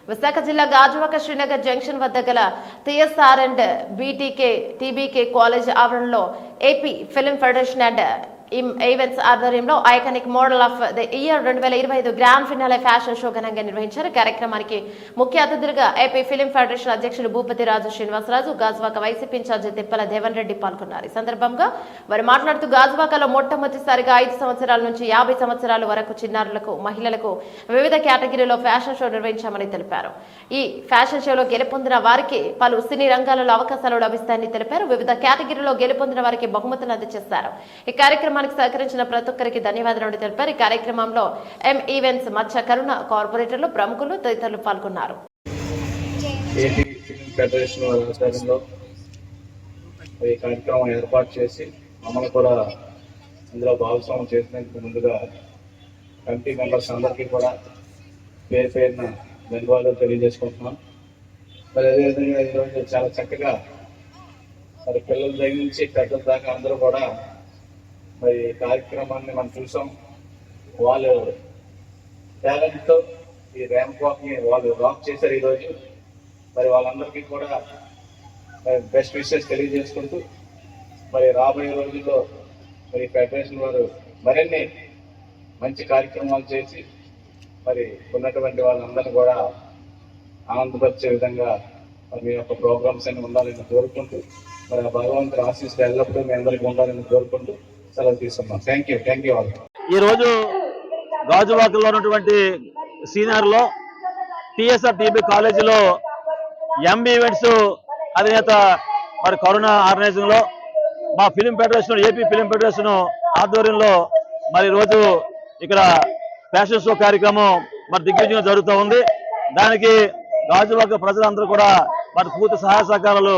విశాఖ జిల్లా గాజువాక శ్రీనగర్ జంక్షన్ వద్ద గల టీఎస్ఆర్ అండ్ టీబీకే కాలేజ్ ఆవరణలో AP film federation and events ఆధ్వర్యంలో iconic model of the year 2025 grand finale fashion show ఘనంగా నిర్వహించారు. కార్యక్రమానికి ముఖ్య అతిథులుగా ఏపీ ఫిల్మ్ ఫెడరేషన్ అధ్యక్షులు భూపతి రాజు శ్రీనివాసరాజు, గాజువాక వైసీపీ ఇన్ఛార్జి తిప్పల దేవన్ రెడ్డి పాల్గొన్నారు. ఈ సందర్భంగా వారు మాట్లాడుతూ గాజువాకలో మొట్టమొదటిసారిగా 5 సంవత్సరాల నుంచి 50 సంవత్సరాల వరకు చిన్నారులకు, మహిళలకు వివిధ కేటగిరీలో ఫ్యాషన్ షో నిర్వహించామని తెలిపారు. ఈ ఫ్యాషన్ షోలో గెలుపొందిన వారికి పలు సినీ రంగాలలో అవకాశాలు లభిస్తాయని తెలిపారు. వివిధ కేటగిరీలో గెలుపొందిన వారికి బహుమతులు అందజేశారు. ఈ కార్యక్రమానికి సహకరించిన ప్రతి ఒక్కరికి ధన్యవాదాలు తెలిపారు. ఈ కార్యక్రమంలో ఈవెంట్స్ మత్స్య కరుణ కార్పొరేటర్లు, ప్రముఖులు తదితరులు పాల్గొన్నారు. ఏపీ ఫిల్మ్ ఫెడరేషన్ ఆధ్వర్యంలో ఈ కార్యక్రమం ఏర్పాటు చేసి మమ్మల్ని కూడా ఇందులో భాగస్వామ్యం చేసినందుకు ముందుగా కమిటీ మెంబర్స్ అందరికీ కూడా పేరున ధన్యవాదాలు తెలియజేసుకుంటున్నాం. మరి అదేవిధంగా ఈరోజు చాలా చక్కగా మరి పిల్లల దగ్గర నుంచి పెద్దల దాకా అందరూ కూడా మరి కార్యక్రమాన్ని మనం చూసాం. వాళ్ళు టాలెంట్తో ఈ ర్యాంప్ వాక్ని వాళ్ళు రాక్ చేశారు ఈరోజు. మరి వాళ్ళందరికీ కూడా బెస్ట్ విషెస్ తెలియజేసుకుంటూ మరి రాబోయే రోజుల్లో మరి ఫెడరేషన్ వారు మరిన్ని మంచి కార్యక్రమాలు చేసి మరి ఉన్నటువంటి వాళ్ళందరినీ కూడా ఆనందపరిచే విధంగా మరి మీ యొక్క ప్రోగ్రామ్స్ అన్ని ఉండాలని కోరుకుంటూ మరి ఆ భగవంతుడు ఆశీస్సులు ఎల్లప్పుడూ మీ అందరికీ ఉండాలని కోరుకుంటూ సెలవు తీసుకున్నాం. Thank you all. ఈరోజు గాజువాకలో ఉన్నటువంటి సీనియర్లో టీఎస్ఆర్ టీబీ కాలేజీలో ఎంబీ ఈవెంట్స్ అధినేత మరి కరుణ ఆర్గనైజింగ్లో మా film federation, AP film federation ఆధ్వర్యంలో మరి ఈరోజు ఇక్కడ ఫ్యాషన్ షో కార్యక్రమం మరి దిగ్విజయంగా జరుగుతూ ఉంది. దానికి గాజువాక ప్రజలందరూ కూడా మరి పూర్తి సహాయ సహకారాలు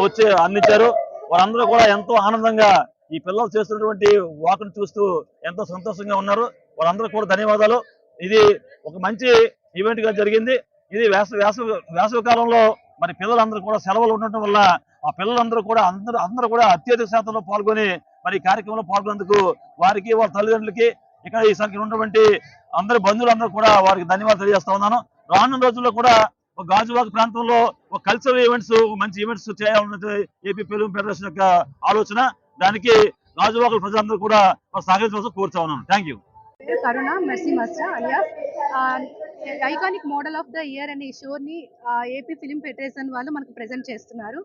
వచ్చి అందించారు. వారందరూ కూడా ఎంతో ఆనందంగా ఈ పిల్లలు చేస్తున్నటువంటి వాక్ను చూస్తూ ఎంతో సంతోషంగా ఉన్నారు. వారందరూ కూడా ధన్యవాదాలు. ఇది ఒక మంచి ఈవెంట్ గా జరిగింది. ఇది వేసవి కాలంలో మరి పిల్లలందరూ కూడా సెలవులు ఉండటం వల్ల ఆ పిల్లలందరూ కూడా అందరూ కూడా అత్యధిక శాతంలో పాల్గొని మరి ఈ కార్యక్రమంలో పాల్గొనేందుకు వారికి, వాళ్ళ తల్లిదండ్రులకి, ఇక్కడ ఈ సంఖ్య ఉన్నటువంటి అందరి బంధువులందరూ కూడా వారికి ధన్యవాదాలు తెలియజేస్తా ఉన్నాను. రానున్న రోజుల్లో కూడా ఒక గాజువాక ప్రాంతంలో ఒక కల్చరల్ ఈవెంట్స్, మంచి ఈవెంట్స్ చేయాలన్నది ఏపీ ఫిల్మ్ ఫెడరేషన్ యొక్క ఆలోచన. దానికి గాజువాక ప్రజలందరూ కూడా సహకరించవలసి కోరుతా ఉన్నాను. Thank you. కరుణ మెర్సీ మస్టా alias iconic model of the year అనే ఈ షోని ఏపీ ఫిలిం ఫెడరేషన్ వాళ్ళు మనకు ప్రజెంట్ చేస్తున్నారు.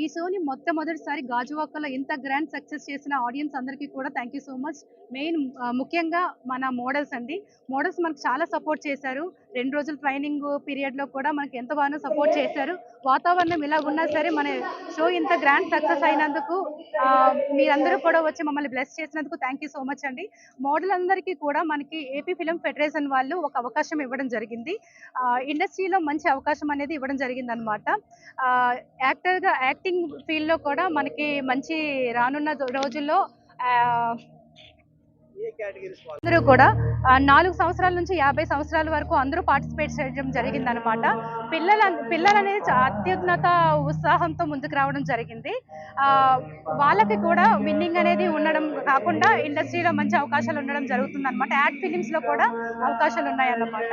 ఈ షోని మొట్టమొదటిసారి గాజువాకలో ఇంత గ్రాండ్ సక్సెస్ చేసిన ఆడియన్స్ అందరికీ కూడా థ్యాంక్ యూ సో మచ్. ముఖ్యంగా మన మోడల్స్ అండి. మోడల్స్ మనకు చాలా సపోర్ట్ చేశారు. 2 రోజుల ట్రైనింగ్ పీరియడ్లో కూడా మనకి ఎంత బాగా సపోర్ట్ చేశారు. వాతావరణం ఇలా ఉన్నా సరే మన షో ఇంత గ్రాండ్ సక్సెస్ అయినందుకు మీరందరూ కూడా వచ్చి మమ్మల్ని బ్లెస్ చేసినందుకు థ్యాంక్ యూ సో మచ్ అండి. మోడల్ అందరికీ కూడా మనకి ఏపీ ఫిలిం ఫెడరేషన్ వాళ్ళు ఒక అవకాశం ఇవ్వడం జరిగింది. ఇండస్ట్రీలో మంచి అవకాశం అనేది ఇవ్వడం జరిగింది అనమాట. యాక్టర్గా యాక్టింగ్ ఫీల్డ్లో కూడా మనకి మంచి రానున్న రోజుల్లో అందరూ కూడా 4 సంవత్సరాల నుంచి 50 సంవత్సరాల వరకు అందరూ పార్టిసిపేట్ చేయడం జరిగింది అనమాట. పిల్లలు అనేది అత్యున్నత ఉత్సాహంతో ముందుకు రావడం జరిగింది. వాళ్ళకి కూడా విన్నింగ్ అనేది ఉండడం కాకుండా ఇండస్ట్రీలో మంచి అవకాశాలు ఉండడం జరుగుతుంది అనమాట. యాడ్ ఫిలిమ్స్ లో కూడా అవకాశాలు ఉన్నాయన్నమాట.